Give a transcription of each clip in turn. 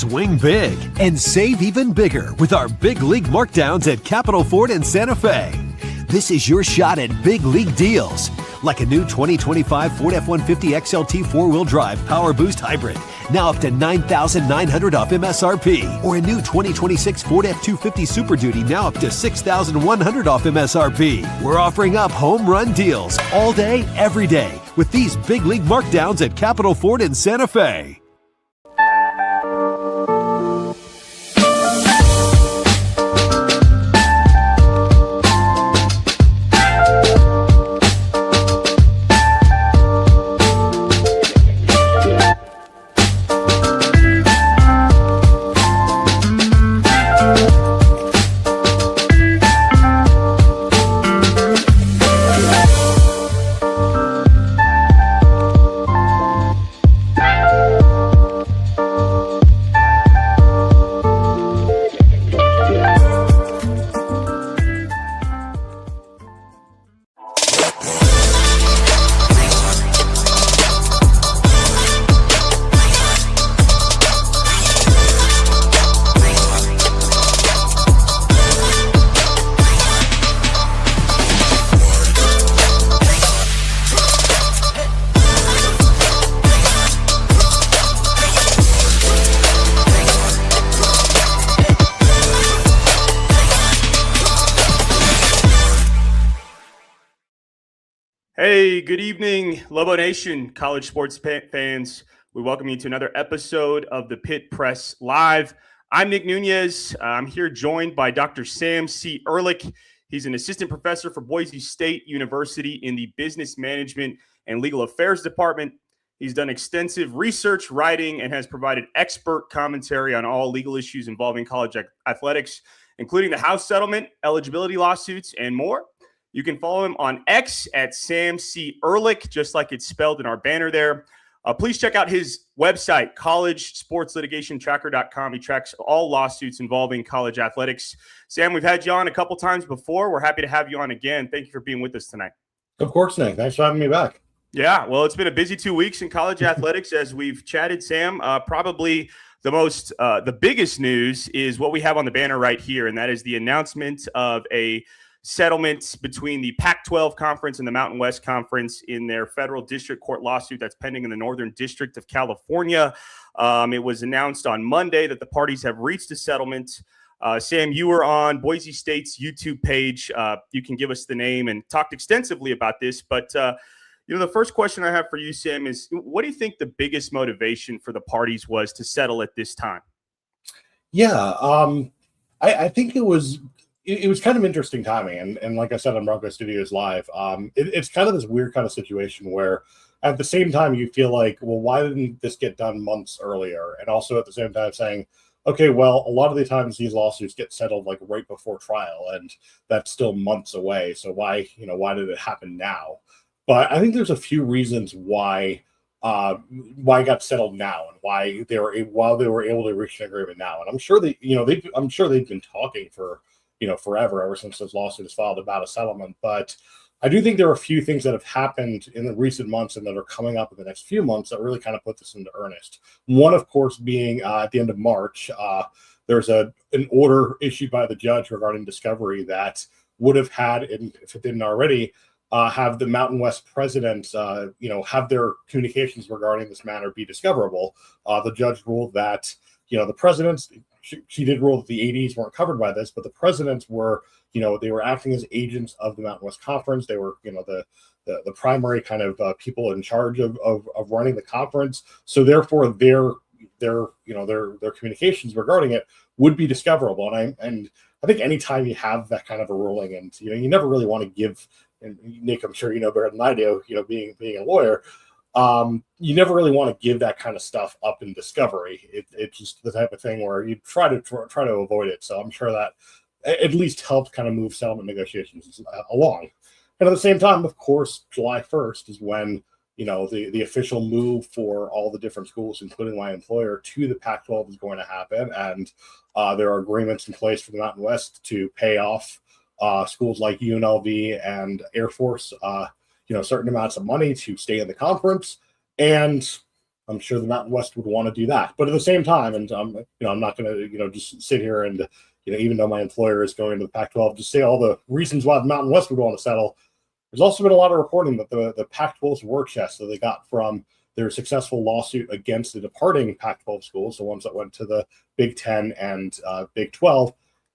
Swing big and save even bigger with our Big League Markdowns at Capital Ford in Santa Fe. This is your shot at big league deals, like a new 2025 Ford F-150 XLT 4-wheel drive Power Boost Hybrid, now up to $9,900 off MSRP, or a new 2026 Ford F-250 Super Duty, now up to $6,100 off MSRP. We're offering up home run deals all day, every day, with these Big League Markdowns at Capital Ford in Santa Fe. Hey, good evening, Lobo Nation, college sports fans. We welcome you to another episode of the Pit Press Live. I'm Nick Nunez. I'm here joined by Dr. Sam C. Ehrlich. He's an assistant professor for Boise State University in the Business Management and Legal Affairs Department. He's done extensive research, writing, and has provided expert commentary on all legal issues involving college athletics, including the House settlement, eligibility lawsuits, and more. You can follow him on X at Sam C. Ehrlich, just like it's spelled in our banner there. Please check out his website, collegesportslitigationtracker.com. He tracks all lawsuits involving college athletics. Sam, we've had you on a couple times before. We're happy to have you on again. Thank you for being with us tonight. Of course, Nick. Thanks for having me back. Yeah, well, it's been a busy 2 weeks in college athletics as we've chatted, Sam. Probably the biggest news is what we have on the banner right here, and that is the announcement of a settlement between the PAC-12 conference and the Mountain West Conference in their federal district court lawsuit that's pending in the Northern District of California. It was announced on Monday that the parties have reached a settlement. Sam, you were on Boise State's YouTube page. You can give us the name and talked extensively about this. But, the first question I have for you, Sam, is what do you think the biggest motivation for the parties was to settle at this time? Yeah, I think it was kind of interesting timing. And like I said on Bronco Studios Live, it's kind of this weird kind of situation where at the same time you feel like, well, why didn't this get done months earlier? And also at the same time saying, okay, well, a lot of the times these lawsuits get settled like right before trial, and that's still months away. So why did it happen now? But I think there's a few reasons why it got settled now and why they were able to reach an agreement now. And I'm sure they've been talking for forever, ever since this lawsuit was filed about a settlement. But I do think there are a few things that have happened in the recent months and that are coming up in the next few months that really kind of put this into earnest. One, of course, being at the end of March, there's an order issued by the judge regarding discovery that would have had, if it didn't already, have the Mountain West presidents, have their communications regarding this matter be discoverable. The judge ruled that, the presidents, she did rule that the ADs weren't covered by this, but the presidents were, they were acting as agents of the Mountain West Conference. They were, the primary kind of people in charge of running the conference. So therefore, their communications regarding it would be discoverable. And I think anytime you have that kind of a ruling, and you never really want to give. And Nick, I'm sure you know better than I do. Being a lawyer. You never really want to give that kind of stuff up in discovery. It's just the type of thing where you try to avoid it. So I'm sure that at least helps kind of move settlement negotiations along. And at the same time, of course, July 1st is when, the official move for all the different schools, including my employer, to the Pac-12 is going to happen. And there are agreements in place for the Mountain West to pay off schools like UNLV and Air Force, certain amounts of money to stay in the conference. And I'm sure the Mountain West would want to do that. But at the same time, and I'm not going to just sit here and even though my employer is going to the Pac-12, just say all the reasons why the Mountain West would want to settle. There's also been a lot of reporting that the Pac-12's war chest that they got from their successful lawsuit against the departing Pac-12 schools, the ones that went to the Big Ten and Big 12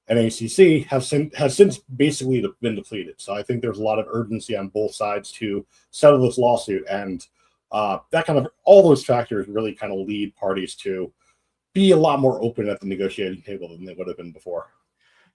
and ACC, has since basically been depleted. So I think there's a lot of urgency on both sides to settle this lawsuit, and that kind of all those factors really kind of lead parties to be a lot more open at the negotiating table than they would have been before.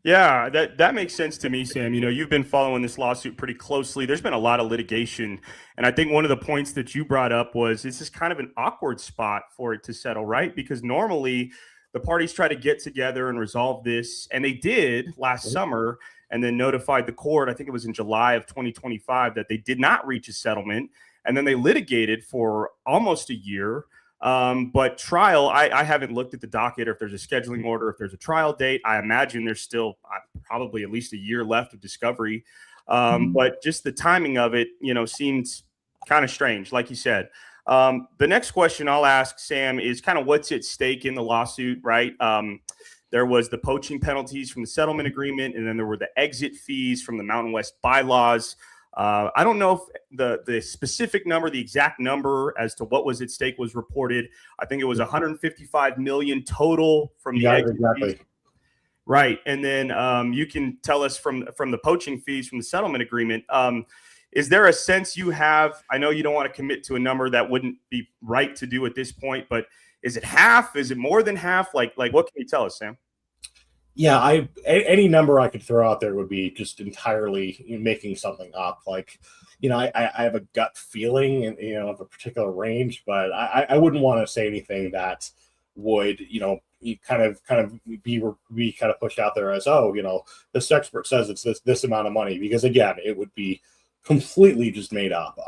Yeah, that makes sense to me, Sam. You've been following this lawsuit pretty closely. There's been a lot of litigation. And I think one of the points that you brought up was this is kind of an awkward spot for it to settle, right? Because normally the parties try to get together and resolve this. And they did last summer and then notified the court, I think it was in July of 2025, that they did not reach a settlement. And then they litigated for almost a year. But trial, I haven't looked at the docket or if there's a scheduling order, if there's a trial date. I imagine there's still probably at least a year left of discovery. But just the timing of it, seems kind of strange, like you said. The next question I'll ask, Sam, is kind of what's at stake in the lawsuit, right? There was the poaching penalties from the settlement agreement, and then there were the exit fees from the Mountain West bylaws. I don't know if the specific number, the exact number as to what was at stake was reported. I think it was 155 million total from the exit fees. Right. And then you can tell us from the poaching fees from the settlement agreement. Is there a sense you have? I know you don't want to commit to a number that wouldn't be right to do at this point, but is it half? Is it more than half? Like what can you tell us, Sam? Yeah, any number I could throw out there would be just entirely making something up. Like, I have a gut feeling of a particular range, but I wouldn't want to say anything that would, kind of be kind of pushed out there as, this expert says it's this amount of money, because again, it would be completely just made up.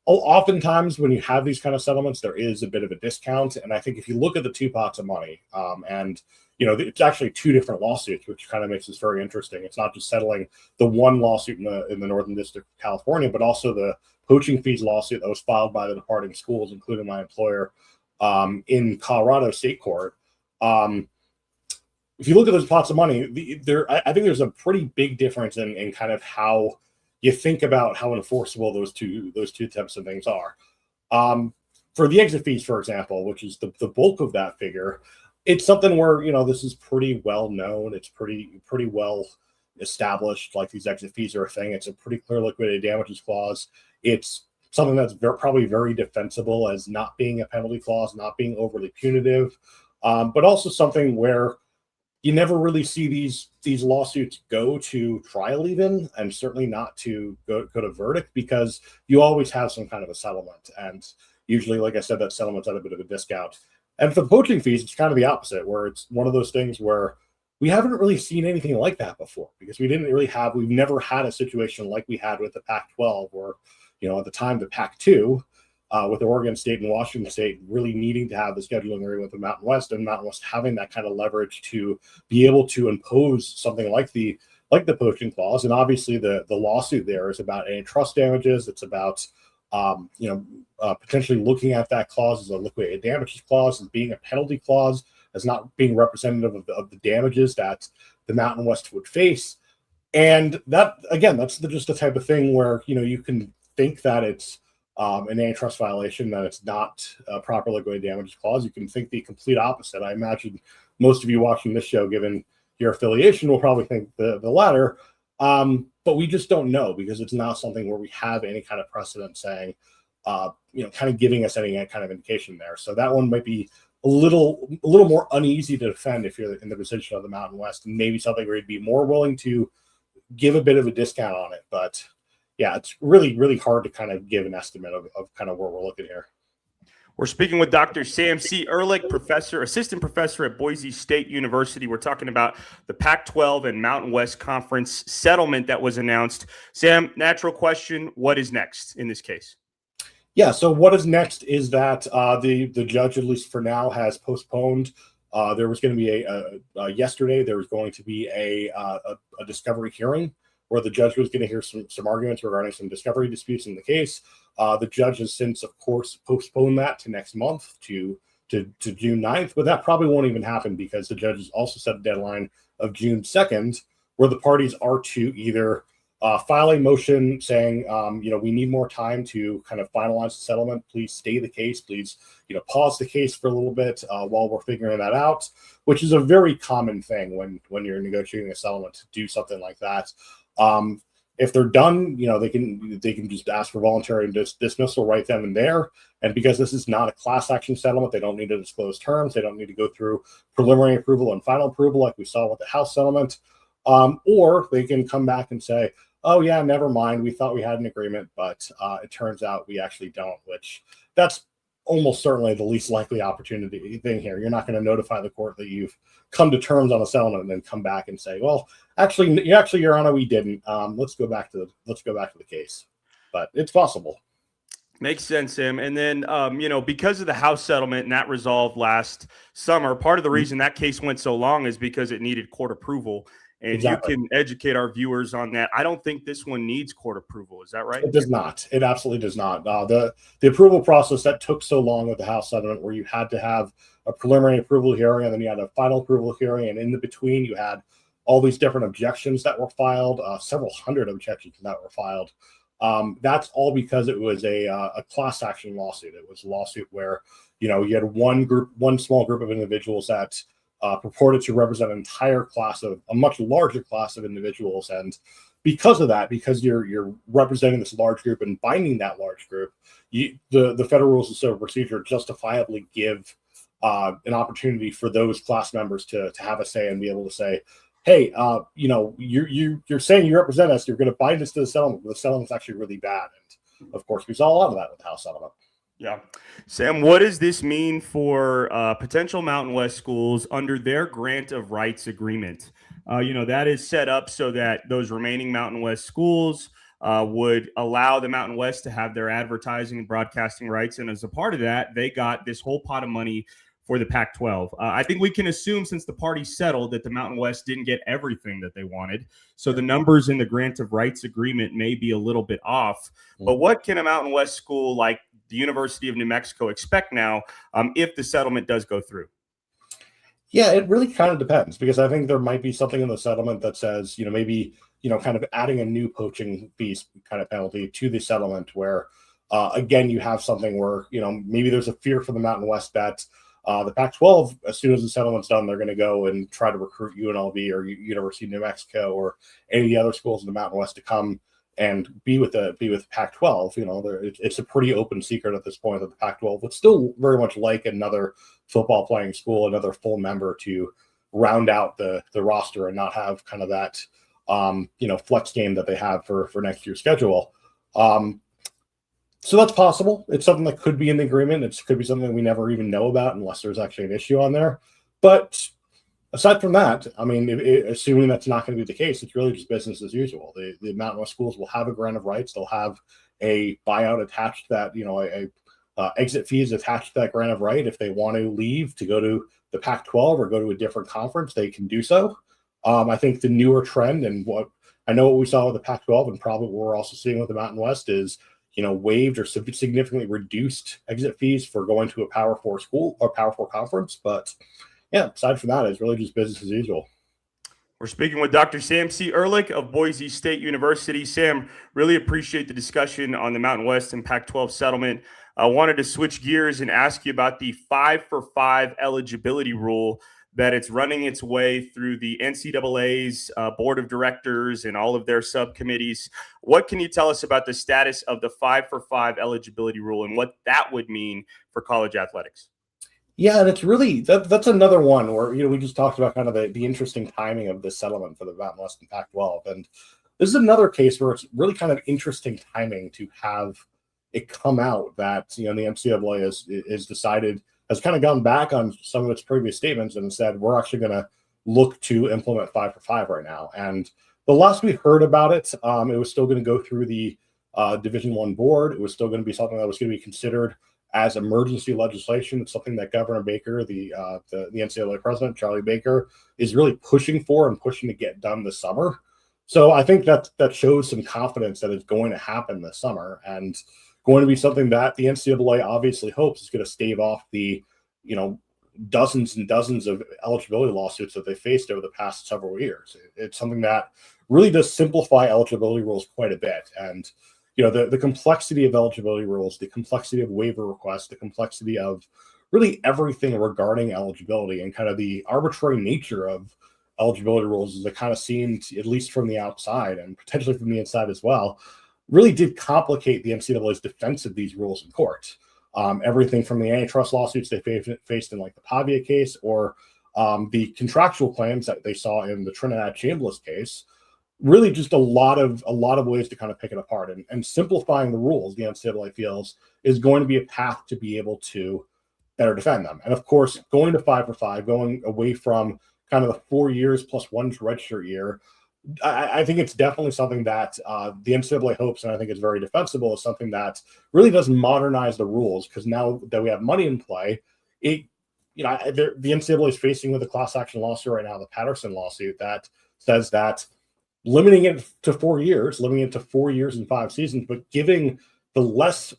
Oftentimes when you have these kind of settlements, there is a bit of a discount. And I think if you look at the two pots of money, and it's actually two different lawsuits, which kind of makes this very interesting. It's not just settling the one lawsuit in the Northern District of California, but also the poaching fees lawsuit that was filed by the departing schools, including my employer, in Colorado State Court. If you look at those pots of money, I think there's a pretty big difference in kind of how you think about how enforceable those two types of things are. For the exit fees, for example, which is the bulk of that figure, it's something where, this is pretty well known. It's pretty well established. Like, these exit fees are a thing. It's a pretty clear liquidated damages clause. It's something that's probably very defensible as not being a penalty clause, not being overly punitive, but also something where you never really see these lawsuits go to trial even, and certainly not to go to verdict, because you always have some kind of a settlement. And usually, like I said, that settlement's at a bit of a discount. And for the poaching fees, it's kind of the opposite, where it's one of those things where we haven't really seen anything like that before, because we've never had a situation like we had with the Pac-12, where, at the time, the Pac-2, with Oregon State and Washington State really needing to have the scheduling agreement with the Mountain West, and Mountain West having that kind of leverage to be able to impose something like the poaching clause. And obviously the lawsuit there is about antitrust damages. It's about, potentially looking at that clause as a liquidated damages clause, as being a penalty clause, as not being representative of the damages that the Mountain West would face. And that, again, that's just the type of thing where, you can think that it's an antitrust violation, that it's not a proper liquidated damages clause. You can think the complete opposite. I imagine most of you watching this show, given your affiliation, will probably think the latter. But we just don't know, because it's not something where we have any kind of precedent saying, kind of giving us any kind of indication there. So that one might be a little more uneasy to defend if you're in the position of the Mountain West, and maybe something where you'd be more willing to give a bit of a discount on it. But yeah, it's really, really hard to kind of give an estimate of kind of where we're looking here. We're speaking with Dr. Sam C. Ehrlich, assistant professor at Boise State University. We're talking about the Pac-12 and Mountain West Conference settlement that was announced. Sam, natural question, what is next in this case? Yeah, so what is next is that the judge, at least for now, has postponed. There was going to be yesterday, there was going to be a discovery hearing where the judge was going to hear some arguments regarding some discovery disputes in the case. The judge has since, of course, postponed that to next month to June 9th, but that probably won't even happen because the judge has also set a deadline of June 2nd, where the parties are to either file a motion saying, we need more time to kind of finalize the settlement. Please stay the case. Please, pause the case for a little bit while we're figuring that out, which is a very common thing when you're negotiating a settlement to do something like that. If they're done, they can just ask for voluntary dismissal right then and there. And because this is not a class action settlement, they don't need to disclose terms. They don't need to go through preliminary approval and final approval like we saw with the House settlement. Or they can come back and say, oh yeah, never mind. We thought we had an agreement, but it turns out we actually don't, which that's almost certainly the least likely opportunity thing here. You're not going to notify the court that you've come to terms on a settlement and then come back and say, well, actually, Your Honor, we didn't. Let's go back to the case. But it's possible. Makes sense, Sam. And then, because of the House settlement and that resolved last summer, part of the reason that case went so long is because it needed court approval. And exactly. You can educate our viewers on that. I don't think this one needs court approval. Is that right? It does not. It absolutely does not. The approval process that took so long with the House settlement, where you had to have a preliminary approval hearing and then you had a final approval hearing, and in the between you had all these different objections that were filed, several hundred objections that were filed. That's all because it was a class action lawsuit. It was a lawsuit where you had one small group of individuals that purported to represent an entire class of a much larger class of individuals, and because of that, because you're representing this large group and binding that large group, the federal rules of civil procedure justifiably give an opportunity for those class members to have a say and be able to say, hey, you're saying you represent us, you're going to bind us to the settlement, but the settlement's actually really bad. And of course, we saw a lot of that with the House settlement. Yeah. Sam, what does this mean for potential Mountain West schools under their grant of rights agreement? That is set up so that those remaining Mountain West schools would allow the Mountain West to have their advertising and broadcasting rights. And as a part of that, they got this whole pot of money for the Pac-12. I think we can assume, since the parties settled, that the Mountain West didn't get everything that they wanted. So the numbers in the grant of rights agreement may be a little bit off. But what can a Mountain West school like the University of New Mexico expect now if the settlement does go through? Yeah, it really kind of depends, because I think there might be something in the settlement that says, maybe, kind of adding a new poaching fees kind of penalty to the settlement where, again, you have something where, maybe there's a fear for the Mountain West that the Pac-12, as soon as the settlement's done, they're going to go and try to recruit UNLV or University of New Mexico or any of the other schools in the Mountain West to come and be with Pac-12. It's a pretty open secret at this point that the Pac-12 would still very much like another football playing school, another full member to round out the roster and not have kind of that flex game that they have for next year's schedule. So that's possible. It's something that could be in the agreement. It could be something we never even know about unless there's actually an issue on there. But aside from that, I mean, assuming that's not going to be the case, it's really just business as usual. The Mountain West schools will have a grant of rights. They'll have a buyout attached to that, exit fees attached to that grant of right. If they want to leave to go to the Pac-12 or go to a different conference, they can do so. I think the newer trend, and what we saw with the Pac-12 and probably what we're also seeing with the Mountain West is, waived or significantly reduced exit fees for going to a Power 4 school or Power 4 conference. But yeah, aside from that, it's really just business as usual. We're speaking with Dr. Sam C. Ehrlich of Boise State University. Sam, really appreciate the discussion on the Mountain West and Pac-12 settlement. I wanted to switch gears and ask you about the 5-for-5 eligibility rule that it's running its way through the NCAA's board of directors and all of their subcommittees. What can you tell us about the status of the 5-for-5 eligibility rule and what that would mean for college athletics? Yeah, and it's really that's another one where we just talked about kind of the interesting timing of this settlement for the Mountain West and Pac-12, and this is another case where it's really kind of interesting timing to have it come out that the NCAA has kind of gone back on some of its previous statements and said we're actually going to look to implement 5-for-5 right now. And the last we heard about it, it was still going to go through the Division I board. It was still going to be something that was going to be considered as emergency legislation. It's something that Governor Baker, the NCAA president, Charlie Baker, is really pushing for and pushing to get done this summer. So I think that shows some confidence that it's going to happen this summer, and going to be something that the NCAA obviously hopes is going to stave off the, dozens and dozens of eligibility lawsuits that they faced over the past several years. It's something that really does simplify eligibility rules quite a bit. And, the complexity of eligibility rules, the complexity of waiver requests, the complexity of really everything regarding eligibility, and kind of the arbitrary nature of eligibility rules, as it kind of seemed, at least from the outside and potentially from the inside as well, really did complicate the NCAA's defense of these rules in court. Everything from the antitrust lawsuits they faced in like the Pavia case, or the contractual claims that they saw in the Trinidad Chambliss case, really just a lot of ways to kind of pick it apart, and simplifying the rules, the NCAA feels, is going to be a path to be able to better defend them. And of course, going to 5 for 5, going away from kind of the 4 years plus one redshirt year, I think it's definitely something that the NCAA hopes, and I think it's very defensible, is something that really does modernize the rules, because now that we have money in play, the NCAA is facing with a class action lawsuit right now, the Patterson lawsuit, that says that limiting it to 4 years, limiting it to 4 years and 5 seasons, but giving the less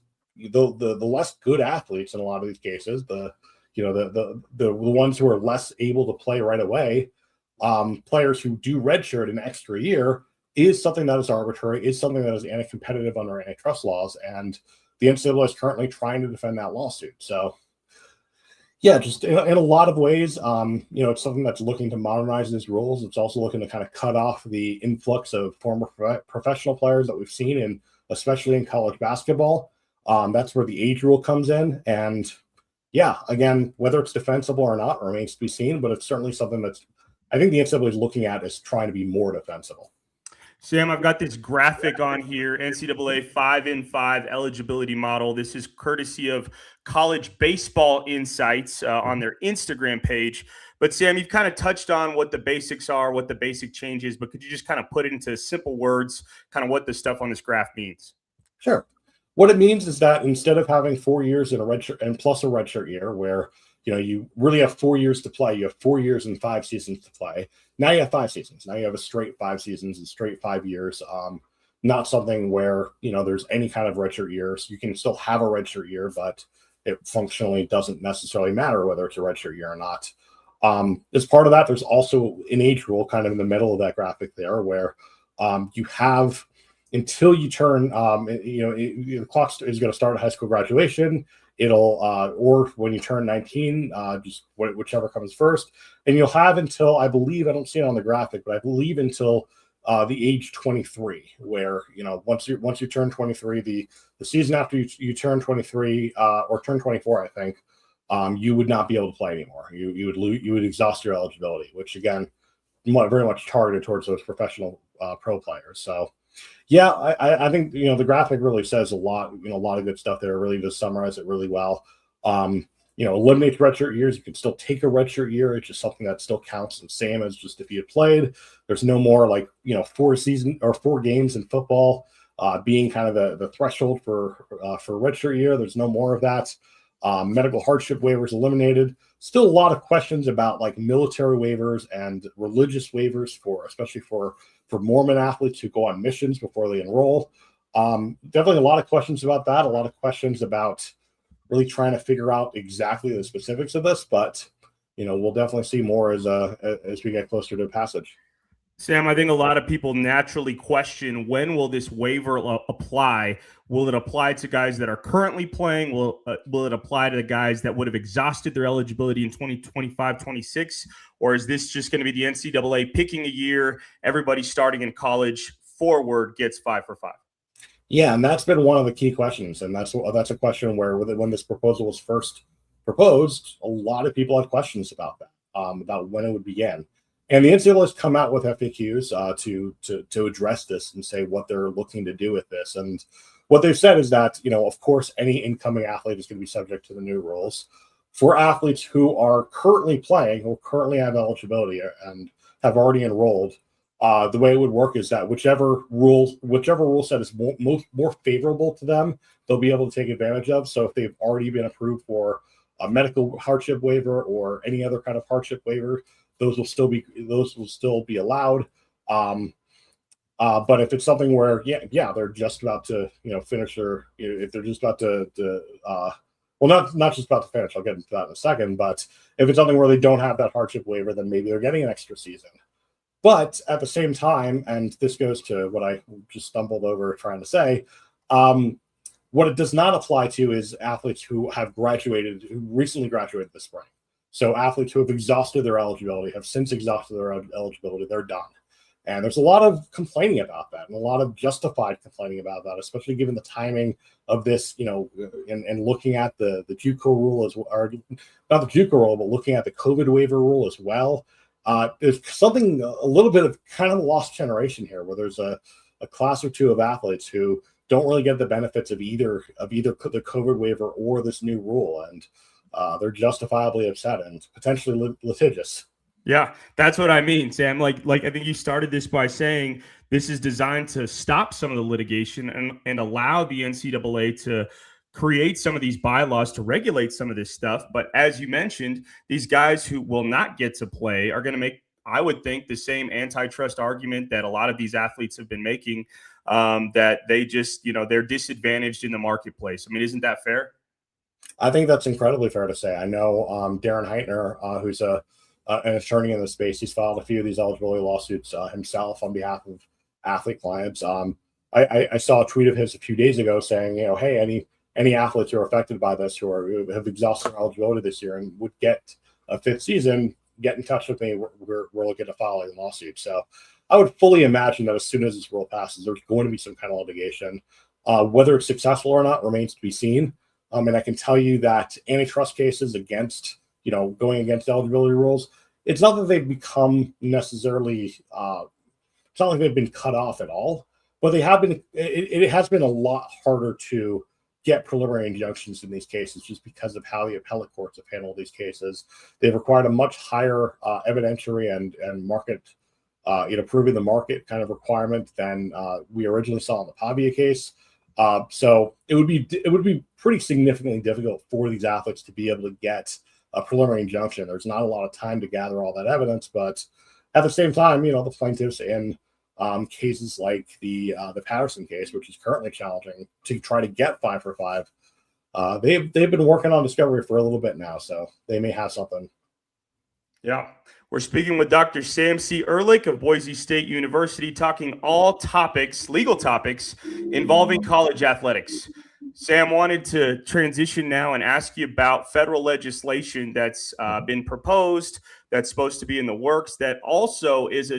good athletes in a lot of these cases, the ones who are less able to play right away, players who do redshirt an extra year, is something that is arbitrary, is something that is anti-competitive under antitrust laws, and the NCAA is currently trying to defend that lawsuit. So, yeah, just in a lot of ways, it's something that's looking to modernize these rules. It's also looking to kind of cut off the influx of former professional players that we've seen, and especially in college basketball. That's where the age rule comes in, and yeah, again, whether it's defensible or not remains to be seen, but it's certainly something that's, I think, the NCAA is looking at as trying to be more defensible. Sam, I've got this graphic on here, NCAA 5-in-5 eligibility model. This is courtesy of College Baseball Insights on their Instagram page. But Sam, you've kind of touched on what the basics are, what the basic change is, but could you just kind of put it into simple words, kind of what the stuff on this graph means? Sure. What it means is that instead of having 4 years in a redshirt and plus a redshirt year, where you really have 4 years to play, you have 4 years and 5 seasons to play. Now you have 5 seasons. Now you have a straight 5 seasons and straight 5 years. Not something where there's any kind of redshirt years. You can still have a redshirt year, but it functionally doesn't necessarily matter whether it's a redshirt year or not. As part of that, there's also an age rule kind of in the middle of that graphic there, where you have until you turn, the clock is going to start at high school graduation. It'll, or when you turn 19, just whichever comes first. And you'll have until, I believe, I don't see it on the graphic, but I believe until the age 23, where, once you turn 23, the season after you turn 23 or turn 24, I think, you would not be able to play anymore. You would exhaust your eligibility, which again, very much targeted towards those professional pro players. So, yeah, I think the graphic really says a lot. A lot of good stuff there. Really does summarize it really well. Eliminates redshirt years. You can still take a redshirt year. It's just something that still counts the same as just if you had played. There's no more 4 games in football being kind of the threshold for redshirt year. There's no more of that. Medical hardship waivers eliminated. Still a lot of questions about military waivers and religious waivers especially for Mormon athletes who go on missions before they enroll. Definitely a lot of questions about that. A lot of questions about really trying to figure out exactly the specifics of this, but we'll definitely see more as we get closer to passage. Sam, I think a lot of people naturally question, when will this waiver apply? Will it apply to guys that are currently playing? Will it apply to the guys that would have exhausted their eligibility in 2025-26? Or is this just going to be the NCAA picking a year, everybody starting in college forward gets 5 for 5? Yeah, and that's been one of the key questions. And that's a question where when this proposal was first proposed, a lot of people had questions about that, about when it would begin. And the NCAA has come out with FAQs to address this and say what they're looking to do with this. And what they've said is that, of course, any incoming athlete is going to be subject to the new rules. For athletes who are currently playing, who currently have eligibility and have already enrolled, the way it would work is that whichever rule set is more favorable to them, they'll be able to take advantage of. So if they've already been approved for a medical hardship waiver or any other kind of hardship waiver, those will still be allowed. But if it's something where, they're just about to, finish their, if they're just about to not just about to finish, I'll get into that in a second, but if it's something where they don't have that hardship waiver, then maybe they're getting an extra season. But at the same time, and this goes to what I just stumbled over trying to say, what it does not apply to is athletes who recently graduated this spring. So athletes who have exhausted their eligibility, have since exhausted their eligibility, they're done. And there's a lot of complaining about that, and a lot of justified complaining about that, especially given the timing of this, and looking at the JUCO rule or not the JUCO rule, but looking at the COVID waiver rule as well. There's something a little bit of kind of a lost generation here, where there's a class or two of athletes who don't really get the benefits of either the COVID waiver or this new rule, and they're justifiably upset and potentially litigious. Yeah, that's what I mean, Sam. Like I think you started this by saying this is designed to stop some of the litigation and allow the NCAA to create some of these bylaws to regulate some of this stuff. But as you mentioned, these guys who will not get to play are going to make, I would think, the same antitrust argument that a lot of these athletes have been making, that they just, they're disadvantaged in the marketplace. I mean, isn't that fair? I think that's incredibly fair to say. I know Darren Heitner, who's an attorney in the space, he's filed a few of these eligibility lawsuits himself on behalf of athlete clients. I saw a tweet of his a few days ago saying, hey, any athletes who are affected by this, who have exhausted their eligibility this year and would get a fifth season, get in touch with me. We're looking to file a lawsuit. So I would fully imagine that as soon as this rule passes, there's going to be some kind of litigation. Whether it's successful or not remains to be seen. And I can tell you that antitrust cases against, going against eligibility rules, it's not that they've become necessarily, it's not like they've been cut off at all, but they have been, it has been a lot harder to get preliminary injunctions in these cases just because of how the appellate courts have handled these cases. They've required a much higher evidentiary and market, proving the market kind of requirement than we originally saw in the Pavia case. So it would be pretty significantly difficult for these athletes to be able to get a preliminary injunction. There's not a lot of time to gather all that evidence, but at the same time, the plaintiffs in cases like the Patterson case, which is currently challenging to try to get 5 for 5, they've been working on discovery for a little bit now, so they may have something. Yeah. We're speaking with Dr. Sam C. Ehrlich of Boise State University, talking all topics, legal topics, involving college athletics. Sam, wanted to transition now and ask you about federal legislation that's been proposed, that's supposed to be in the works, that also is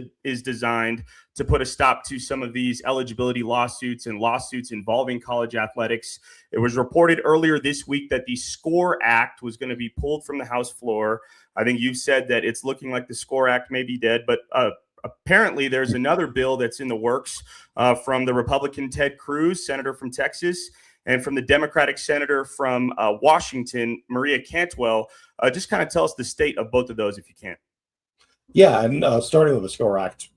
designed to put a stop to some of these eligibility lawsuits and lawsuits involving college athletics. It was reported earlier this week that the SCORE Act was going to be pulled from the House floor. I think you've said that it's looking like the SCORE Act may be dead, but apparently there's another bill that's in the works from the Republican Ted Cruz, senator from Texas, and from the Democratic senator from Washington, Maria Cantwell. Just kind of tell us the state of both of those, if you can. Yeah, and starting with the SCORE Act,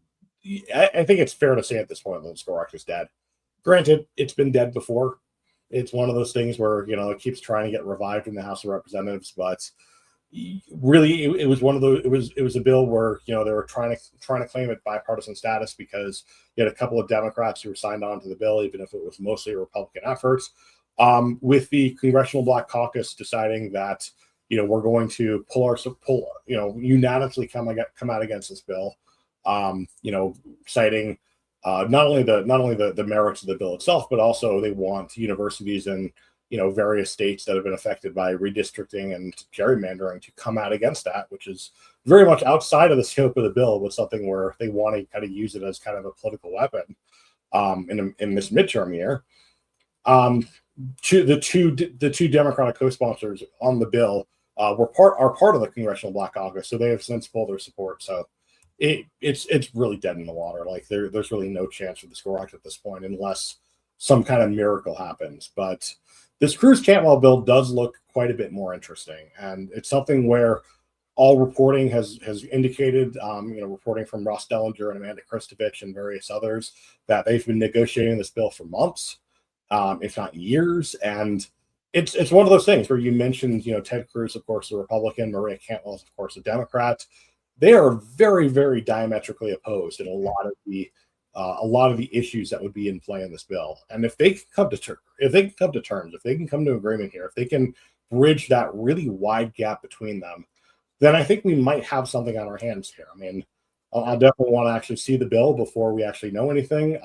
I think it's fair to say at this point that the SCORE Act is dead. Granted, it's been dead before. It's one of those things where, it keeps trying to get revived in the House of Representatives, but really it was one of those, it was a bill where, they were trying to claim it bipartisan status because you had a couple of Democrats who were signed on to the bill, even if it was mostly a Republican effort, with the Congressional Black Caucus deciding that, we're going to unanimously come out against this bill, citing not only the merits of the bill itself, but also they want universities in various states that have been affected by redistricting and gerrymandering to come out against that, which is very much outside of the scope of the bill, but something where they want to kind of use it as kind of a political weapon in this midterm year. The two Democratic co-sponsors on the bill are part of the Congressional Black Caucus, so they have since pulled their support. So it's really dead in the water. Like there's really no chance for the SCORE Act at this point unless some kind of miracle happens. But this Cruz-Cantwell bill does look quite a bit more interesting, and it's something where all reporting has indicated, reporting from Ross Dellinger and Amanda Kristovich and various others, that they've been negotiating this bill for months, if not years. And it's one of those things where you mentioned, Ted Cruz, of course, a Republican, Maria Cantwell, of course, a Democrat. They are very, very diametrically opposed in a lot of the a lot of the issues that would be in play in this bill. And if they can come to terms, if they can come to agreement here, if they can bridge that really wide gap between them, then I think we might have something on our hands here. I mean, I definitely want to actually see the bill before we actually know anything.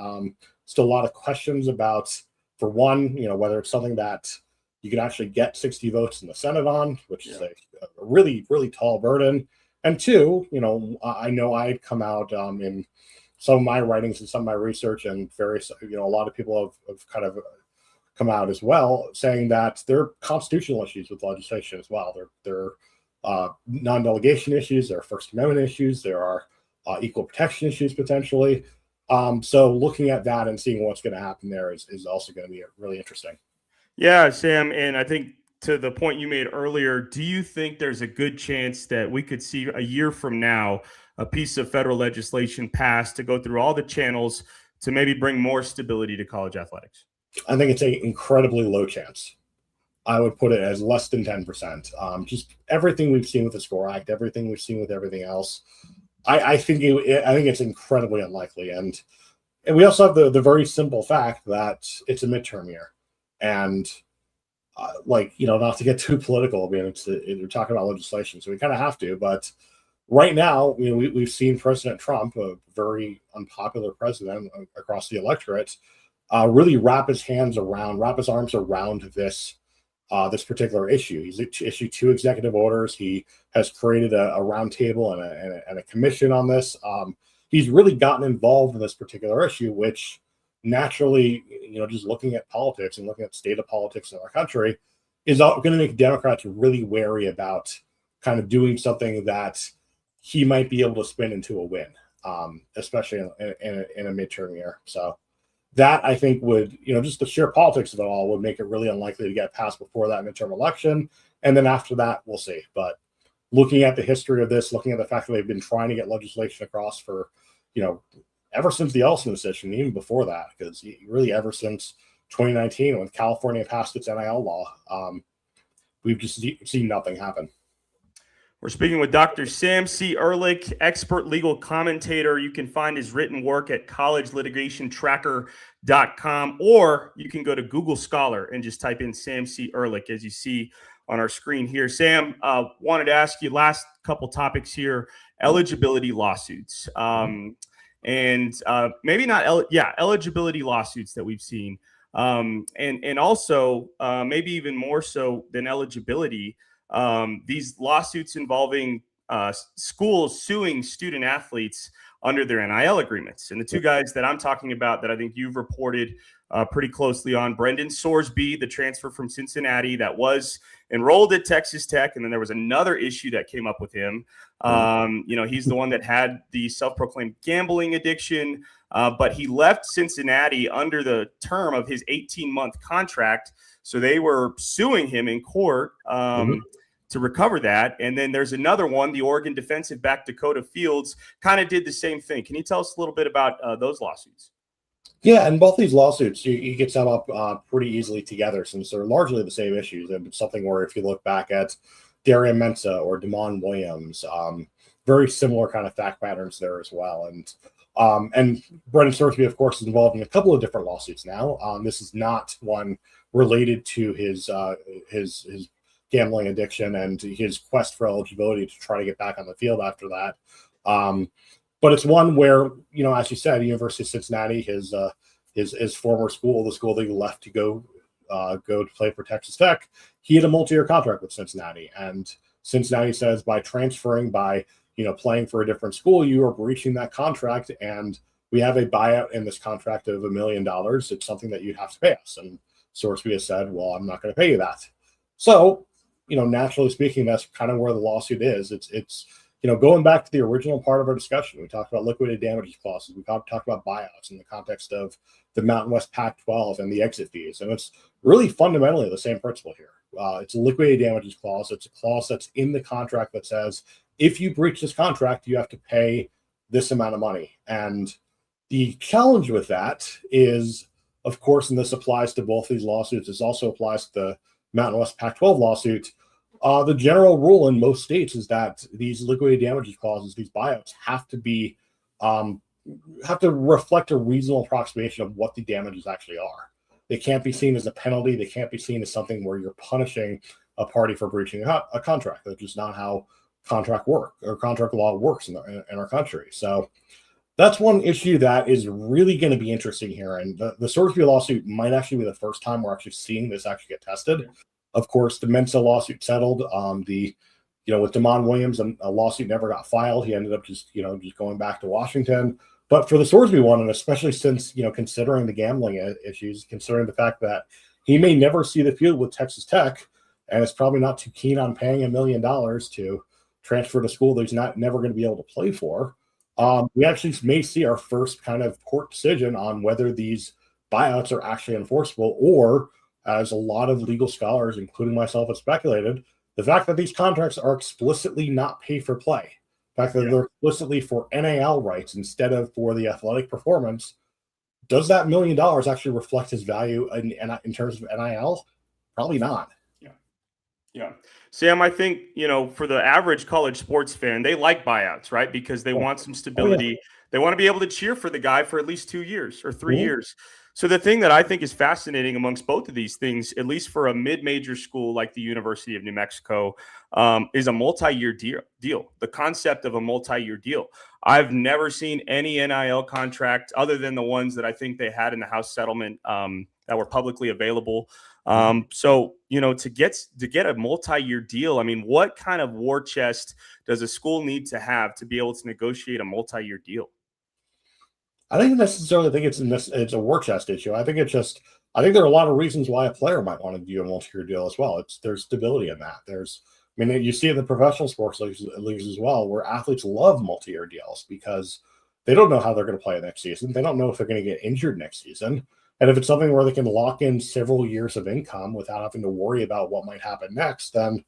Still a lot of questions about, for one, whether it's something that you can actually get 60 votes in the Senate on, which is a really, really tall burden. And two, I know I'd come out in some of my writings and some of my research and various, a lot of people have kind of come out as well saying that there are constitutional issues with legislation as well. There are non-delegation issues, there are First Amendment issues, there are equal protection issues potentially. So looking at that and seeing what's going to happen there is also going to be really interesting. Yeah, Sam, and I think to the point you made earlier, do you think there's a good chance that we could see a year from now a piece of federal legislation passed to go through all the channels to maybe bring more stability to college athletics? I think it's an incredibly low chance. I would put it as less than 10%. Just everything we've seen with the SCORE Act, everything we've seen with everything else, I think it's incredibly unlikely. And we also have the very simple fact that it's a midterm year, and not to get too political. I mean, we're talking about legislation, so we kind of have to. But right now, we've seen President Trump, a very unpopular president across the electorate, really wrap his arms around this particular issue. He's issued 2 executive orders. He has created a roundtable and a commission on this. He's really gotten involved in this particular issue, which naturally, just looking at politics and looking at the state of politics in our country, is going to make Democrats really wary about kind of doing something that he might be able to spin into a win, especially in a midterm year. So that, I think, would, just the sheer politics of it all would make it really unlikely to get passed before that midterm election. And then after that, we'll see. But looking at the history of this, looking at the fact that they've been trying to get legislation across for, ever since the Ellison decision, even before that, because really ever since 2019 when California passed its NIL law, we've just seen nothing happen. We're speaking with Dr. Sam C. Ehrlich, expert legal commentator. You can find his written work at collegelitigationtracker.com, or you can go to Google Scholar and just type in Sam C. Ehrlich, as you see on our screen here. Sam, wanted to ask you last couple topics here, eligibility lawsuits. Eligibility lawsuits that we've seen. And also maybe even more so than eligibility, these lawsuits involving schools suing student athletes under their NIL agreements. And the 2 guys that I'm talking about that I think you've reported pretty closely on, Brendan Sorsby, the transfer from Cincinnati that was enrolled at Texas Tech. And then there was another issue that came up with him. He's the one that had the self-proclaimed gambling addiction, but he left Cincinnati under the term of his 18-month contract. So they were suing him in court to recover that. And then there's another one, the Oregon defensive back Dakota Fields, kind of did the same thing. Can you tell us a little bit about those lawsuits? Yeah, and both these lawsuits, you get sum up pretty easily together since they're largely the same issues. And it's something where if you look back at Darian Mensah or Damon Williams, very similar kind of fact patterns there as well. And Brendan Sorsby, of course, is involved in a couple of different lawsuits now. This is not one related to his gambling addiction and his quest for eligibility to try to get back on the field after that. But it's one where, as you said, University of Cincinnati, his former school, the school that he left to go to play for Texas Tech, he had a multi-year contract with Cincinnati. And Cincinnati says by transferring, by playing for a different school, you are breaching that contract, and we have a buyout in this contract of $1 million. It's something that you have to pay us. And Sorsby has said, well, I'm not going to pay you that. So, naturally speaking, that's kind of where the lawsuit is. It's going back to the original part of our discussion, we talked about liquidated damages clauses. We talked about buyouts in the context of the Mountain West Pac-12 and the exit fees. And it's really fundamentally the same principle here. It's a liquidated damages clause. It's a clause that's in the contract that says, if you breach this contract, you have to pay this amount of money. And the challenge with that is, of course, and this applies to both these lawsuits, this also applies to the Mountain West Pac-12 lawsuit. The general rule in most states is that these liquidated damages clauses, these buyouts, have to be have to reflect a reasonable approximation of what the damages actually are. They can't be seen as a penalty. They can't be seen as something where you're punishing a party for breaching a contract. That's just not how contract law works in our country. So that's one issue that is really going to be interesting here. And the Sorsby lawsuit might actually be the first time we're actually seeing this actually get tested. Of course, the Mensa lawsuit settled. With Damon Williams, a lawsuit never got filed. He ended up just going back to Washington. But for the Sorsby one, and especially since, considering the gambling issues, considering the fact that he may never see the field with Texas Tech, and is probably not too keen on paying $1 million to transfer to school that he's never going to be able to play for, we actually may see our first kind of court decision on whether these buyouts are actually enforceable, or, as a lot of legal scholars, including myself, have speculated, the fact that these contracts are explicitly not pay for play, the fact that they're explicitly for NIL rights instead of for the athletic performance, does that $1 million actually reflect his value in terms of NIL? Probably not. Yeah. Sam, I think, for the average college sports fan, they like buyouts, right? Because they want some stability. Oh, yeah. They want to be able to cheer for the guy for at least 2 years or 3 years. So the thing that I think is fascinating amongst both of these things, at least for a mid-major school like the University of New Mexico, is a multi-year deal. The concept of a multi-year deal. I've never seen any NIL contract other than the ones that I think they had in the House settlement that were publicly available. So, to get a multi-year deal, I mean, what kind of war chest does a school need to have to be able to negotiate a multi-year deal? I don't necessarily think it's a war chest issue. I think there are a lot of reasons why a player might want to do a multi-year deal as well. There's stability in that. You see it in the professional sports leagues as well, where athletes love multi-year deals because they don't know how they're going to play next season. They don't know if they're going to get injured next season. And if it's something where they can lock in several years of income without having to worry about what might happen next, then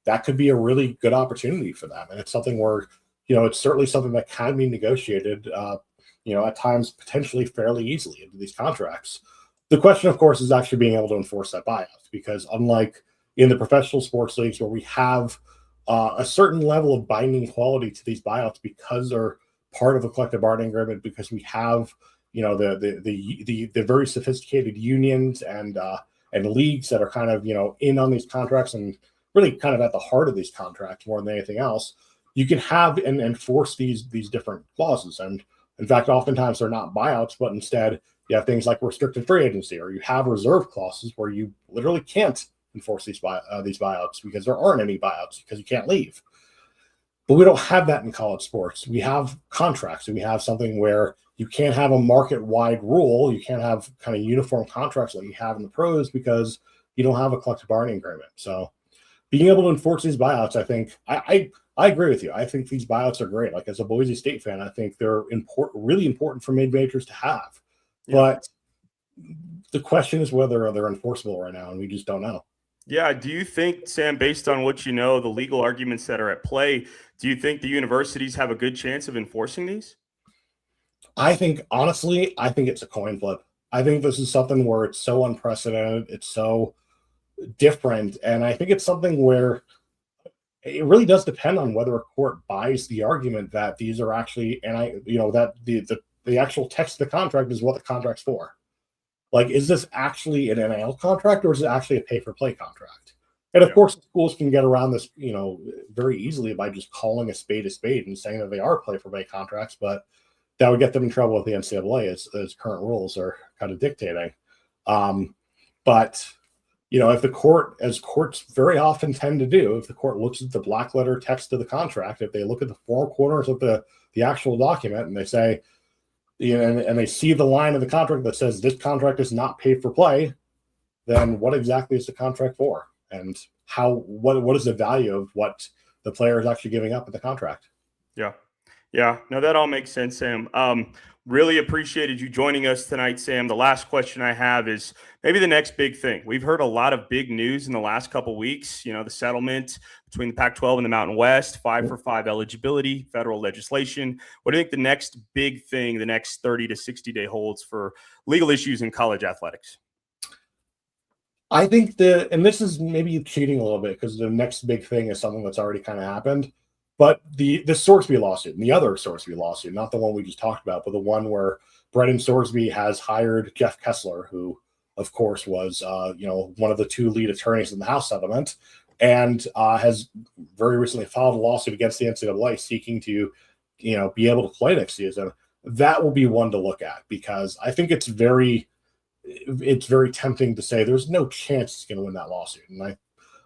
that could be a really good opportunity for them. And it's something where, it's certainly something that can be negotiated, at times potentially fairly easily into these contracts. The question, of course, is actually being able to enforce that buyout, because unlike in the professional sports leagues where we have a certain level of binding quality to these buyouts because they're part of a collective bargaining agreement, because we have the very sophisticated unions and leagues that are kind of in on these contracts and really kind of at the heart of these contracts more than anything else. You can have and enforce these different clauses, and in fact, oftentimes they're not buyouts, but instead you have things like restricted free agency, or you have reserve clauses where you literally can't enforce these buyouts because there aren't any buyouts because you can't leave. But we don't have that in college sports. We have contracts, and we have something where you can't have a market-wide rule. You can't have kind of uniform contracts like you have in the pros because you don't have a collective bargaining agreement. So being able to enforce these buyouts, I think I agree with you. I think these buyouts are great. Like, as a Boise State fan, I think they're really important for mid-majors to have. Yeah. But the question is whether they're enforceable right now, and we just don't know. Yeah. Do you think, Sam, based on what you know, the legal arguments that are at play, do you think the universities have a good chance of enforcing these? Honestly, I think it's a coin flip. I think this is something where it's so unprecedented. It's so different. And I think it's something where it really does depend on whether a court buys the argument that these are actually, that the actual text of the contract is what the contract's for. Like, is this actually an NIL contract, or is it actually a pay-for-play contract? And of course, schools can get around this, very easily by just calling a spade and saying that they are play-for-play contracts, but that would get them in trouble with the NCAA as current rules are kind of dictating. But if the court, as courts very often tend to do, if the court looks at the black letter text of the contract, if they look at the four corners of the actual document and they say, and they see the line of the contract that says this contract is not paid for play, then what exactly is the contract for? And what is the value of what the player is actually giving up in the contract? Yeah. Yeah, no, that all makes sense, Sam. Really appreciated you joining us tonight, Sam. The last question I have is maybe the next big thing. We've heard a lot of big news in the last couple of weeks. The settlement between the Pac-12 and the Mountain West, 5-for-5 eligibility, federal legislation. What do you think the next big thing, the next 30 to 60 day holds for legal issues in college athletics? I think and this is maybe cheating a little bit because the next big thing is something that's already kind of happened. But the Sorsby lawsuit and the other Sorsby lawsuit, not the one we just talked about, but the one where Brennan Sorsby has hired Jeff Kessler, who, of course, was one of the two lead attorneys in the House settlement, and has very recently filed a lawsuit against the NCAA seeking to, be able to play next season. That will be one to look at, because I think it's very tempting to say there's no chance he's going to win that lawsuit. And I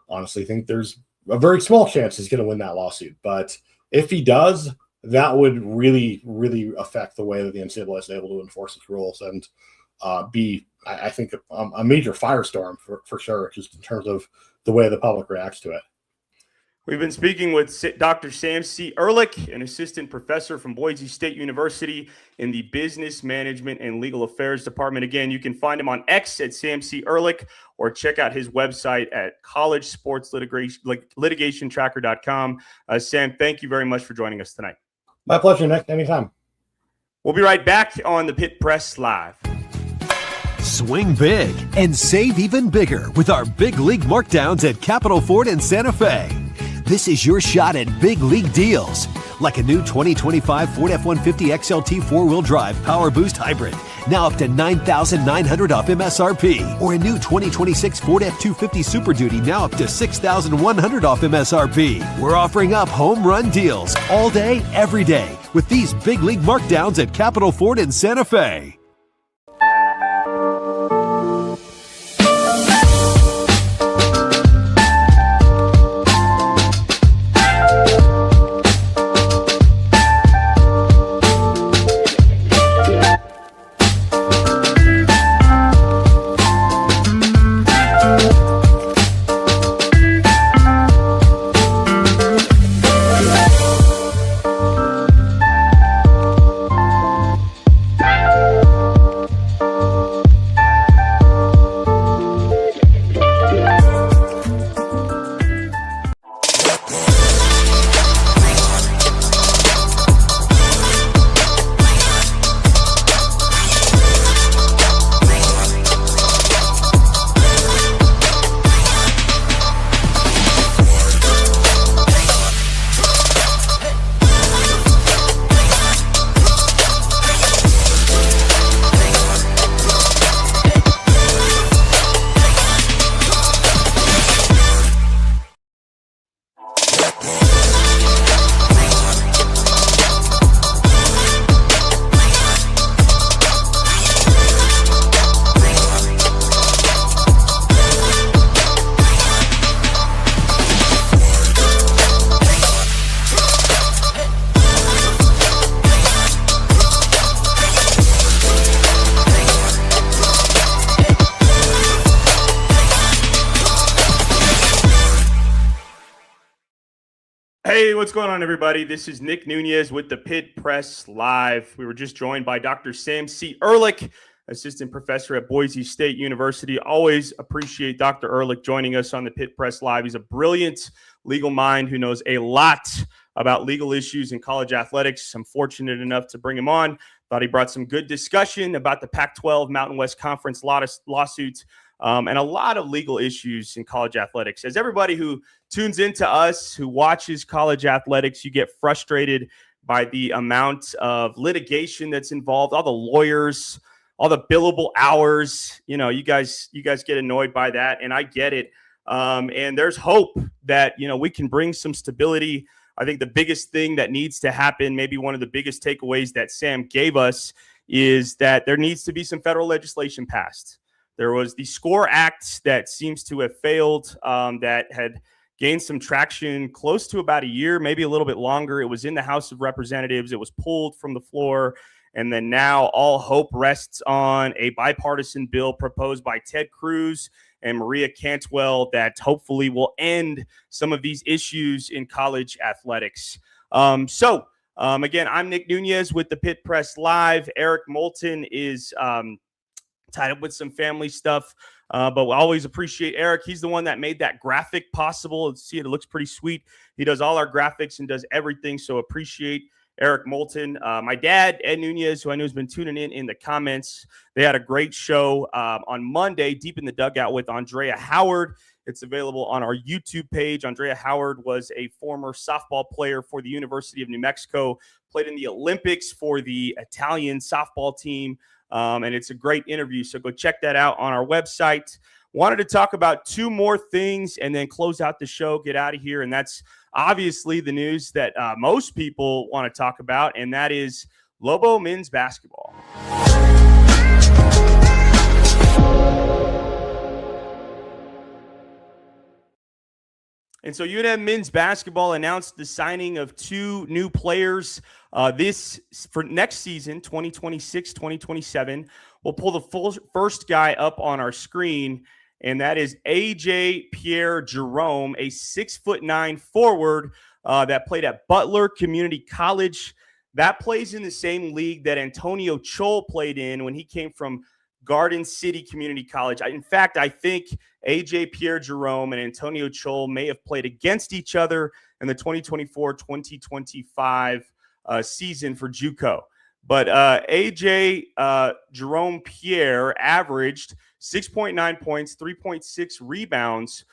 honestly think there's a very small chance he's going to win that lawsuit. But if he does, that would really, really affect the way that the NCAA is able to enforce its rules and be, I think, a major firestorm for sure, just in terms of the way the public reacts to it. We've been speaking with Dr. Sam C. Ehrlich, an assistant professor from Boise State University in the Business Management and Legal Affairs Department. Again, you can find him on X at Sam C. Ehrlich, or check out his website at collegesportslitigationtracker.com. Sam, thank you very much for joining us tonight. My pleasure, Nick. Anytime. We'll be right back on the Pit Press Live. Swing big and save even bigger with our Big League Markdowns at Capital Ford and Santa Fe. This is your shot at big league deals, like a new 2025 Ford F-150 XLT 4-wheel drive Power Boost Hybrid, now up to $9,900 off MSRP, or a new 2026 Ford F-250 Super Duty, now up to $6,100 off MSRP. We're offering up home run deals all day, every day, with these Big League Markdowns at Capital Ford in Santa Fe. Hey, what's going on, everybody? This is Nick Nunez with the Pit Press Live. We were just joined by Dr. Sam C. Ehrlich, assistant professor at Boise State University. Always appreciate Dr. Ehrlich joining us on the Pit Press Live. He's a brilliant legal mind who knows a lot about legal issues in college athletics. I'm fortunate enough to bring him on. Thought he brought some good discussion about the Pac-12 Mountain West Conference lawsuits. And a lot of legal issues in college athletics. As everybody who tunes into us, who watches college athletics, you get frustrated by the amount of litigation that's involved, all the lawyers, all the billable hours. You know, you guys get annoyed by that, and I get it. And there's hope that, we can bring some stability. I think the biggest thing that needs to happen, maybe one of the biggest takeaways that Sam gave us, is that there needs to be some federal legislation passed. There was the SCORE Act that seems to have failed, that had gained some traction close to about a year, maybe a little bit longer. It was in the House of Representatives. It was pulled from the floor. And then now all hope rests on a bipartisan bill proposed by Ted Cruz and Maria Cantwell that hopefully will end some of these issues in college athletics. Again, I'm Nick Nunez with the Pit Press Live. Eric Moulton is tied up with some family stuff, but we always appreciate Eric. He's the one that made that graphic possible. See, it looks pretty sweet. He does all our graphics and does everything, so appreciate Eric Moulton. My dad, Ed Nunez, who I know has been tuning in the comments. They had a great show on Monday, Deep in the Dugout with Andrea Howard. It's available on our YouTube page. Andrea Howard was a former softball player for the University of New Mexico, played in the Olympics for the Italian softball team, and it's a great interview. So go check that out on our website. Wanted to talk about two more things and then close out the show, get out of here, and that's obviously the news that most people want to talk about, and that is Lobo men's basketball. And so UNM men's basketball announced the signing of two new players this for next season, 2026-2027. We'll pull the first guy up on our screen, and that is A.J. Pierre Jerome, a 6'9" forward that played at Butler Community College. That plays in the same league that Antonio Chol played in when he came from Garden City Community College. In fact, I think A.J. Pierre Jerome and Antonio Chol may have played against each other in the 2024-2025 season for JUCO. But A.J. Jerome Pierre averaged 6.9 points, 3.6 rebounds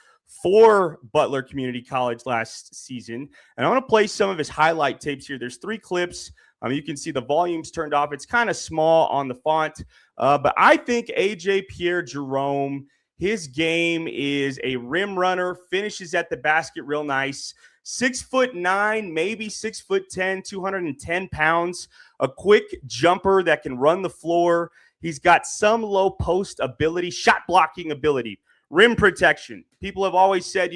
for Butler Community College last season. And I want to play some of his highlight tapes here. There's 3 clips. You can see the volume's turned off. It's kind of small on the font. But I think A.J. Pierre Jerome, his game is a rim runner, finishes at the basket real nice. 6'9", maybe 6'10", 210 pounds, a quick jumper that can run the floor. He's got some low post ability, shot blocking ability, rim protection. People have always said,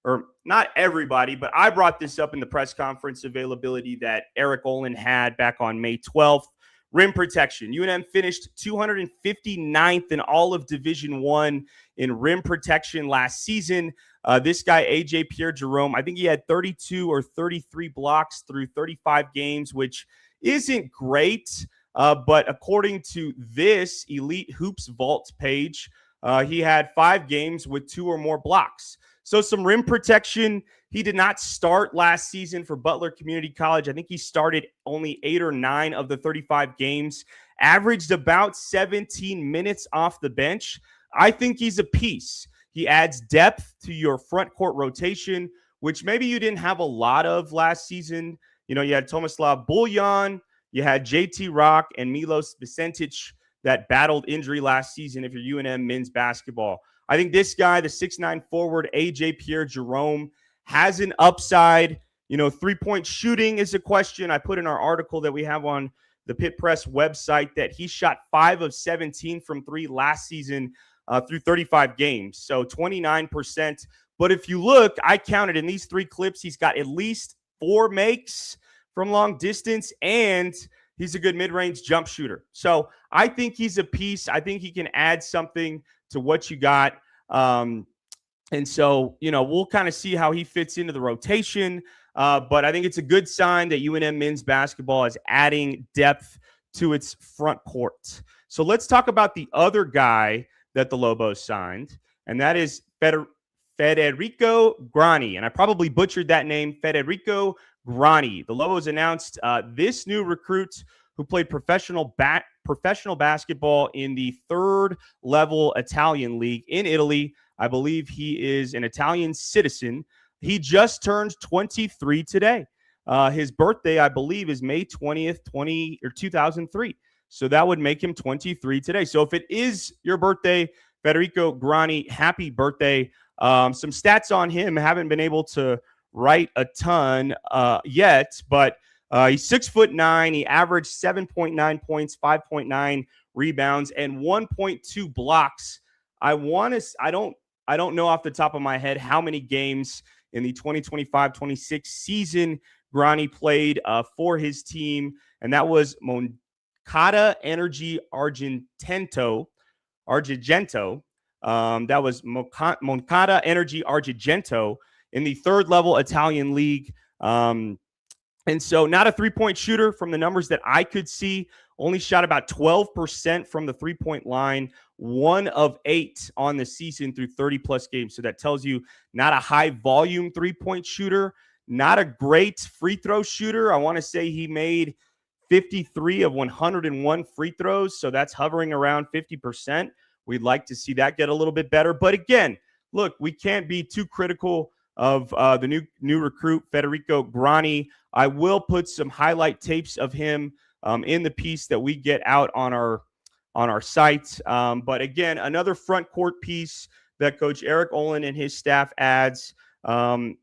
or not everybody, but I brought this up in the press conference availability that Eric Olin had back on May 12th. Rim protection. UNM finished 259th in all of Division I in rim protection last season. This guy, A.J. Pierre Jerome, I think he had 32 or 33 blocks through 35 games, which isn't great. But according to this Elite Hoops Vault page, he had 5 games with 2 or more blocks. So some rim protection. He did not start last season for Butler Community College. I think he started only 8 or 9 of the 35 games, averaged about 17 minutes off the bench. I think he's a piece. He adds depth to your front court rotation, which maybe you didn't have a lot of last season. You had Tomislav Buljan, you had JT Rock and Milos Vicentic that battled injury last season if you're UNM men's basketball. I think this guy, the 6'9" forward, A.J. Pierre Jerome, has an upside. 3-point shooting is a question. I put in our article that we have on the Pitt Press website that he shot 5 of 17 from 3 last season through 35 games, so 29%. But if you look, I counted in these 3 clips, he's got at least 4 makes from long distance, and he's a good mid-range jump shooter. So I think he's a piece. I think he can add something to what you got. And so, we'll kind of see how he fits into the rotation. But I think it's a good sign that UNM men's basketball is adding depth to its front court. So let's talk about the other guy that the Lobos signed, and that is Federico Grani. And I probably butchered that name, Federico Grani. The Lobos announced this new recruit who played professional basketball in the 3rd level Italian league in Italy. I believe he is an Italian citizen. He just turned 23 today. His birthday, I believe, is May 20th, 2003. So that would make him 23 today. So if it is your birthday, Federico Grani, happy birthday. Some stats on him. Haven't been able to write a ton yet, but he's 6'9". He averaged 7.9 points, 5.9 rebounds, and 1.2 blocks. I don't know off the top of my head how many games in the 2025-26 season Grani played for his team, and that was Moncada Energy Argento. That was Moncada Energy Argento in the 3rd level Italian league. And so not a 3-point shooter from the numbers that I could see. Only shot about 12% from the 3-point line, 1 of 8 on the season through 30-plus games. So that tells you not a high-volume 3-point shooter, not a great free throw shooter. I want to say he made 53 of 101 free throws, so that's hovering around 50%. We'd like to see that get a little bit better. But again, look, we can't be too critical of the new recruit, Federico Grani. I will put some highlight tapes of him in the piece that we get out on our site. But again, another front court piece that Coach Eric Olin and his staff adds.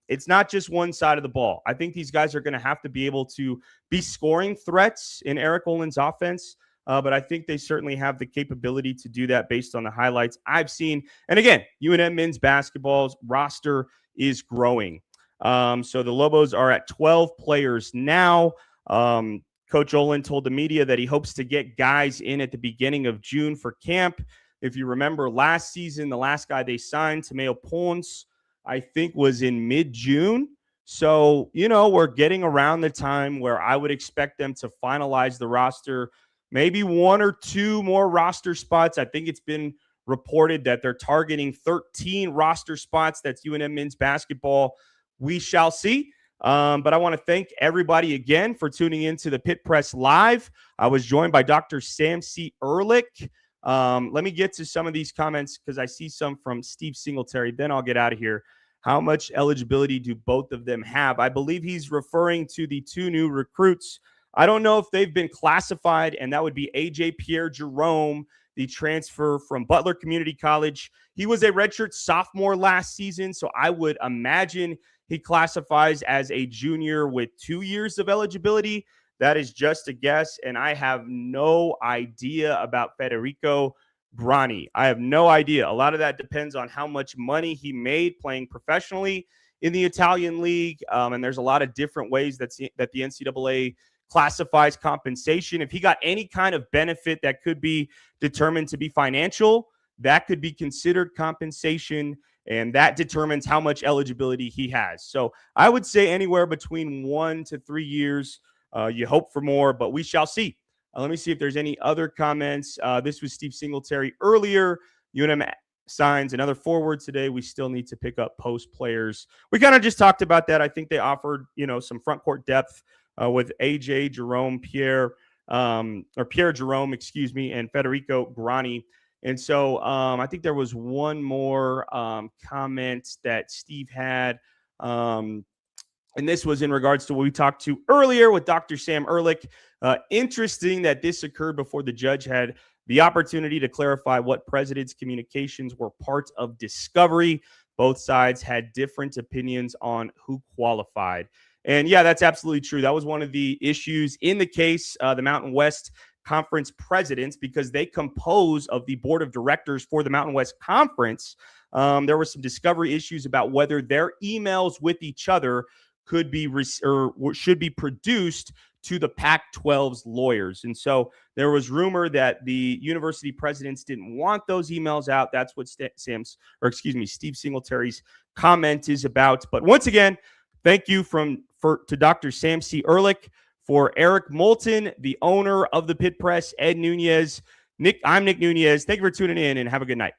It's not just one side of the ball. I think these guys are going to have to be able to be scoring threats in Eric Olin's offense. But I think they certainly have the capability to do that based on the highlights I've seen. And again, UNM men's basketball's roster is growing. So the Lobos are at 12 players now. Coach Olin told the media that he hopes to get guys in at the beginning of June for camp. If you remember last season, the last guy they signed, Tomeo Pons, I think was in mid-June. So, we're getting around the time where I would expect them to finalize the roster, maybe one or two more roster spots. I think it's been reported that they're targeting 13 roster spots. That's UNM men's basketball. We shall see. But I want to thank everybody again for tuning into the Pit Press Live. I was joined by Dr. Sam C. Ehrlich. Let me get to some of these comments because I see some from Steve Singletary. Then I'll get out of here. How much eligibility do both of them have? I believe he's referring to the two new recruits. I don't know if they've been classified, and that would be AJ Pierre Jerome, the transfer from Butler Community College. He was a redshirt sophomore last season, so I would imagine he classifies as a junior with 2 years of eligibility. That is just a guess, and I have no idea about Federico Grani. I have no idea. A lot of that depends on how much money he made playing professionally in the Italian league, and there's a lot of different ways that the NCAA classifies compensation. If he got any kind of benefit that could be determined to be financial, that could be considered compensation, and that determines how much eligibility he has. So I would say anywhere between 1 to 3 years. You hope for more, but we shall see. Let me see if there's any other comments. This was Steve Singletary earlier. UNM signs another forward today. We still need to pick up post players. We kind of just talked about that. I think they offered, some front court depth with AJ Jerome, Pierre Jerome, and Federico Grani. And so I think there was one more comment that Steve had. And this was in regards to what we talked to earlier with Dr. Sam Ehrlich. Interesting that this occurred before the judge had the opportunity to clarify what president's communications were part of discovery. Both sides had different opinions on who qualified. And yeah, that's absolutely true. That was one of the issues in the case, the Mountain West Conference presidents, because they compose of the board of directors for the Mountain West Conference. There were some discovery issues about whether their emails with each other could be or should be produced to the Pac-12's lawyers. And so there was rumor that the university presidents didn't want those emails out. That's what Steve Singletary's comment is about. But once again, thank you to Dr. Sam C. Ehrlich, for Eric Moulton, the owner of the Pit Press, Ed Nunez. I'm Nick Nunez. Thank you for tuning in and have a good night.